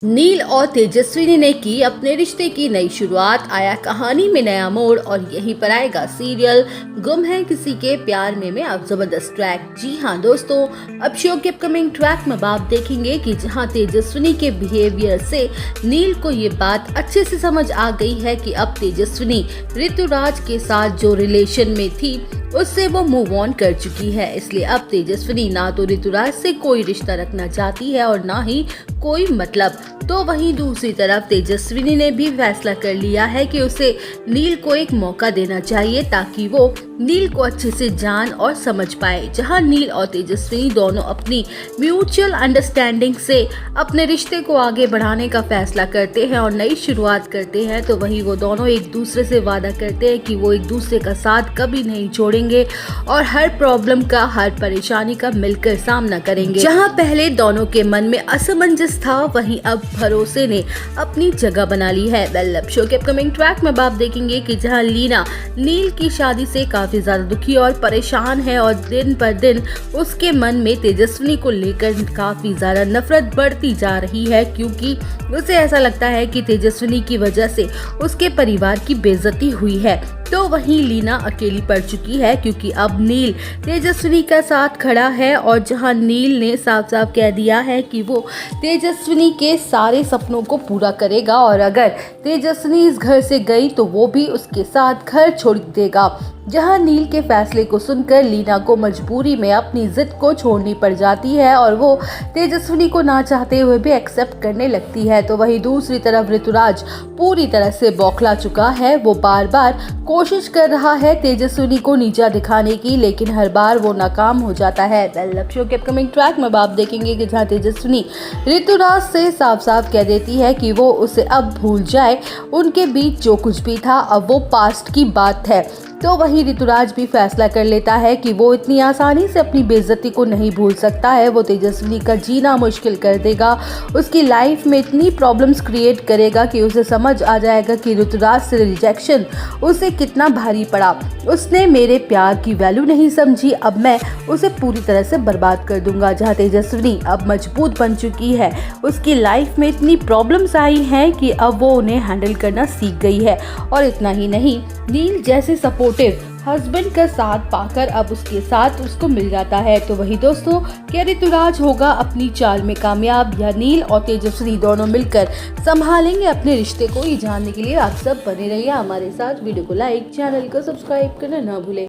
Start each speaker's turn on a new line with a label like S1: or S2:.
S1: नील और तेजस्विनी ने की अपने रिश्ते की नई शुरुआत। आया कहानी में नया मोड़ और यहीं पर आएगा सीरियल गुम है किसी के प्यार में अब जबरदस्त ट्रैक। जी हाँ दोस्तों, अब शो के अपकमिंग ट्रैक में आप देखेंगे कि जहां तेजस्विनी के बिहेवियर से नील को ये बात अच्छे से समझ आ गई है कि अब तेजस्विनी ऋतुराज के साथ जो रिलेशन में थी उससे वो मूव ऑन कर चुकी है। इसलिए अब तेजस्विनी ना तो ऋतुराज से कोई रिश्ता रखना चाहती है और ना ही कोई मतलब। तो वहीं दूसरी तरफ तेजस्विनी ने भी फैसला कर लिया है कि उसे नील को एक मौका देना चाहिए ताकि वो नील को अच्छे से जान और समझ पाए। जहां नील और तेजस्विनी दोनों अपनी म्यूचुअल अंडरस्टैंडिंग से अपने रिश्ते को आगे बढ़ाने का फैसला करते हैं और नई शुरुआत करते हैं, तो वहीं वो दोनों एक दूसरे से वादा करते हैं कि वो एक दूसरे का साथ कभी नहीं छोड़ेंगे और हर प्रॉब्लम का, हर परेशानी का मिलकर सामना करेंगे। जहां पहले दोनों के मन में असमंजस था, वहीं अब भरोसे ने अपनी जगह बना ली है। वेल, शो के अपकमिंग ट्रैक में आप देखेंगे कि जहां लीना नील की शादी से काफी ज्यादा दुखी और परेशान है और दिन पर दिन उसके मन में तेजस्विनी को लेकर काफी ज्यादा नफरत बढ़ती जा रही है, क्योंकि उसे ऐसा लगता है कि तेजस्विनी की वजह से उसके परिवार की बेइज्जती हुई है। तो वहीं लीना अकेली पड़ चुकी है क्योंकि अब नील तेजस्विनी का साथ खड़ा है और जहां नील ने साफ साफ कह दिया है कि वो तेजस्विनी के सारे सपनों को पूरा करेगा और अगर तेजस्विनी इस घर से गई तो वो भी उसके साथ घर छोड़ देगा। जहां नील के फैसले को सुनकर लीना को मजबूरी में अपनी जिद को छोड़नी पड़ जाती है और वो तेजस्विनी को ना चाहते हुए भी एक्सेप्ट करने लगती है। तो वहीं दूसरी तरफ ऋतुराज पूरी तरह से बौखला चुका है। वो बार बार कोशिश कर रहा है तेजस्विनी को नीचा दिखाने की, लेकिन हर बार वो नाकाम हो जाता है। वेल, शो के अपकमिंग ट्रैक में आप देखेंगे कि जहां तेजस्विनी ऋतुराज से साफ साफ कह देती है कि वो उसे अब भूल जाए, उनके बीच जो कुछ भी था अब वो पास्ट की बात है। तो वहीं ऋतुराज भी फैसला कर लेता है कि वो इतनी आसानी से अपनी बेइज्जती को नहीं भूल सकता है। वो तेजस्विनी का जीना मुश्किल कर देगा, उसकी लाइफ में इतनी प्रॉब्लम्स क्रिएट करेगा कि उसे समझ आ जाएगा कि ऋतुराज से रिजेक्शन उसे कितना भारी पड़ा। उसने मेरे प्यार की वैल्यू नहीं समझी, अब मैं उसे पूरी तरह से बर्बाद कर दूंगा। जहाँ तेजस्विनी अब मजबूत बन चुकी है, उसकी लाइफ में इतनी प्रॉब्लम्स आई हैं कि अब वो उन्हें हैंडल करना सीख गई है। और इतना ही नहीं, नील जैसे सपोर्टिव हस्बैंड का साथ पाकर अब उसके साथ उसको मिल जाता है। तो वही दोस्तों, क्या ऋतुराज होगा अपनी चाल में कामयाब या नील और तेजस्विनी दोनों मिलकर संभालेंगे अपने रिश्ते को? ये जानने के लिए आप सब बने रहिए हमारे साथ। वीडियो को लाइक, चैनल को सब्सक्राइब करना ना भूलें।